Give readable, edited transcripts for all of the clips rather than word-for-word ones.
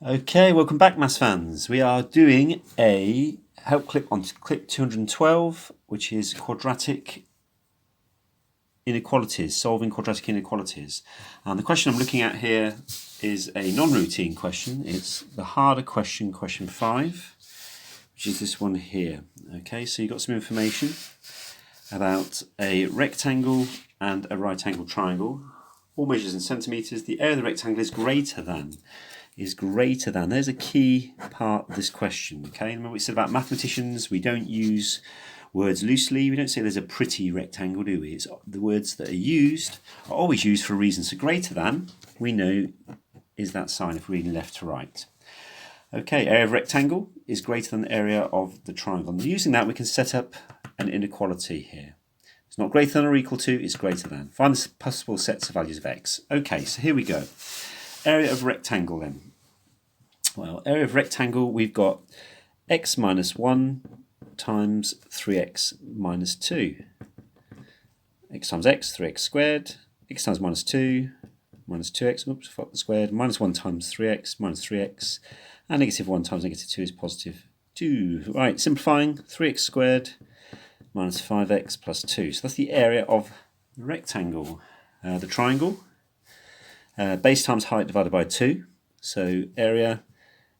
Okay, welcome back, maths fans. We are doing a help clip on clip 212, which is quadratic inequalities, solving quadratic inequalities. And the question I'm looking at here is a non-routine question. It's the harder question, question 5, which is this one here. Okay, so you've got some information about a rectangle and a right angle triangle. All measures in centimetres. The area of the rectangle is greater than. There's a key part of this question. Okay, remember we said about mathematicians, we don't use words loosely. We don't say there's a pretty rectangle, do we? It's the words that are always used for a reason. So greater than, we know, is that sign if we're reading left to right. Okay, area of rectangle is greater than the area of the triangle. And using that, we can set up an inequality here. It's not greater than or equal to, it's greater than. Find the possible sets of values of x. Okay, so here we go. Area of rectangle then. Well, area of rectangle, we've got x minus 1 times 3x minus 2. X times x, 3x squared. X times minus 2, minus 2x, oops, fuck the squared. Minus 1 times 3x, minus 3x. And negative 1 times negative 2 is positive 2. Right, simplifying, 3x squared minus 5x plus 2. So that's the area of the rectangle. The triangle, base times height divided by 2. So area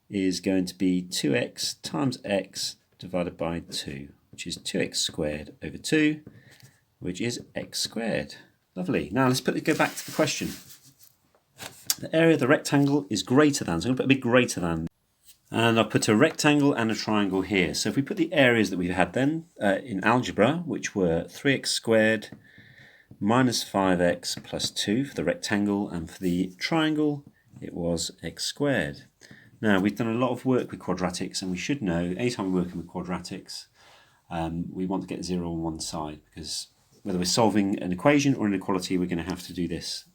is going to be 2x times x divided by 2, which is 2x squared over 2, which is x squared. Lovely. Now let's go back to the question. The area of the rectangle is greater than, so I'm going to put a big greater than. And I'll put a rectangle and a triangle here. So if we put the areas that we've had then in algebra, which were 3x squared minus 5x plus 2 for the rectangle, and for the triangle, it was x squared. Now, we've done a lot of work with quadratics, and we should know, anytime we're working with quadratics, we want to get 0 on one side, because whether we're solving an equation or an inequality, we're going to have to do this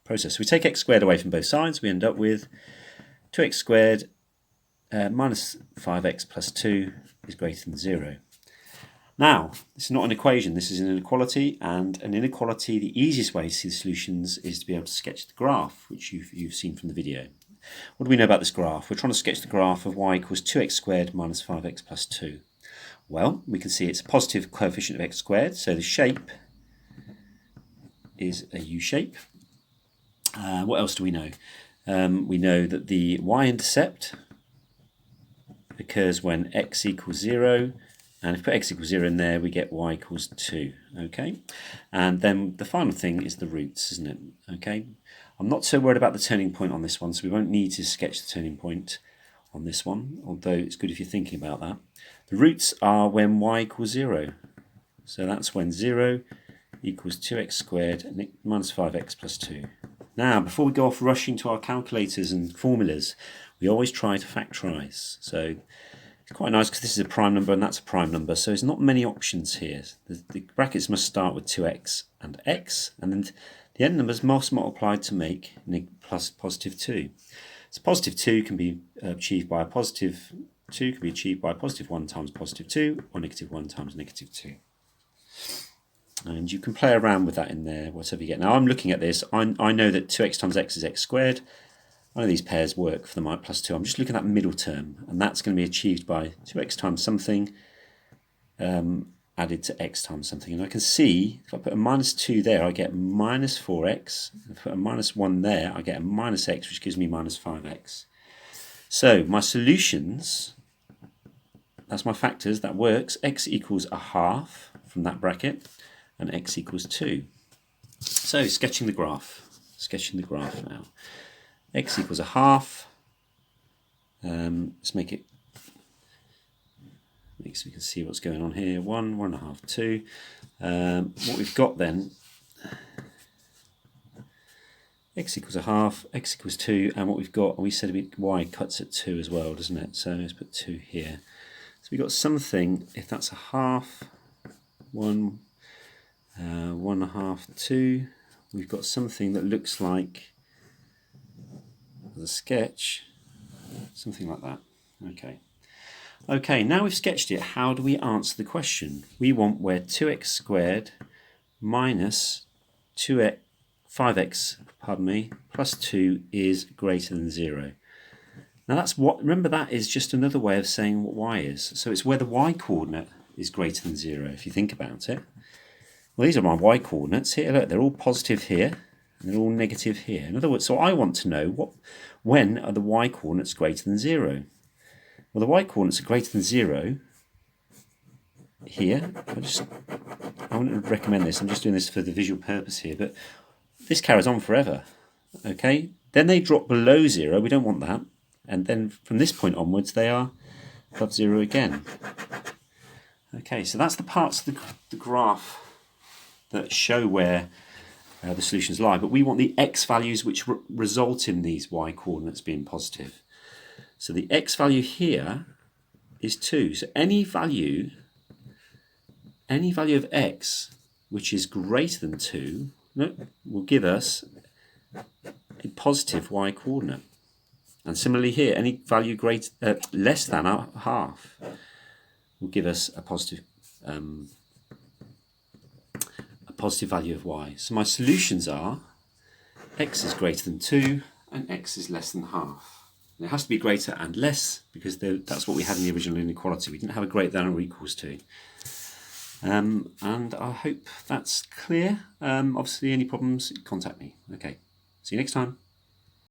process. So we take x squared away from both sides, we end up with 2x squared minus 5x plus 2 is greater than 0. Now, this is not an equation, this is an inequality, and an inequality, the easiest way to see the solutions is to be able to sketch the graph, which you've seen from the video. What do we know about this graph? We're trying to sketch the graph of y equals 2x squared minus 5x plus 2. Well, we can see it's a positive coefficient of x squared, so the shape is a U shape. What else do we know? We know that the y-intercept occurs when x equals 0, and if we put x equals 0 in there, we get y equals 2, okay? And then the final thing is the roots, isn't it? Okay. I'm not so worried about the turning point on this one, so we won't need to sketch the turning point on this one, although it's good if you're thinking about that. The roots are when y equals 0. So that's when 0 equals 2x squared minus 5x plus 2. Now, before we go off rushing to our calculators and formulas, we always try to factorise. So it's quite nice because this is a prime number and that's a prime number, so there's not many options here. The brackets must start with 2x and x, and then the end numbers must multiply to make plus positive 2. So positive 2 can be achieved by a positive 2, can be achieved by a positive 1 times positive 2, or negative 1 times negative 2. And you can play around with that in there, whatever you get. Now I'm looking at this, I know that 2x times x is x squared. I know these pairs work for the y plus 2. I'm just looking at that middle term, and that's going to be achieved by 2x times something added to x times something. And I can see, if I put a minus 2 there, I get minus 4x. If I put a minus 1 there, I get a minus x, which gives me minus 5x. So my solutions, that's my factors, that works. X equals a half from that bracket, and x equals 2. So sketching the graph now. X equals a half. Let's make it so we can see what's going on here. 1, 1.5, 2. What we've got then, x equals a half, x equals 2, and what we've got, we said y cuts at 2 as well, doesn't it? So let's put 2 here. So we've got something, if that's a half, 1, 1.5, 2, we've got something that looks like the sketch, something like that. Okay, now we've sketched it, how do we answer the question? We want where 2x squared minus 5x plus 2 is greater than 0. Now that's what, remember that is just another way of saying what y is. So it's where the y coordinate is greater than 0, if you think about it. Well, these are my y coordinates here. Look, they're all positive here, and they're all negative here. In other words, so I want to know when are the y coordinates greater than 0? Well, the y coordinates are greater than 0 here. I wouldn't recommend this. I'm just doing this for the visual purpose here, but this carries on forever. Okay, then they drop below 0. We don't want that. And then from this point onwards, they are above 0 again. Okay, so that's the parts of the graph that show where the solutions lie. But we want the x values which result in these y coordinates being positive. So the x value here is 2. So any value of x which is greater than 2 will give us a positive y coordinate. And similarly here, any value less than half will give us a positive value of y. So my solutions are x is greater than 2 and x is less than half. And it has to be greater and less because that's what we had in the original inequality. We didn't have a greater than or equals to. And I hope that's clear. Obviously, any problems, contact me. Okay, see you next time.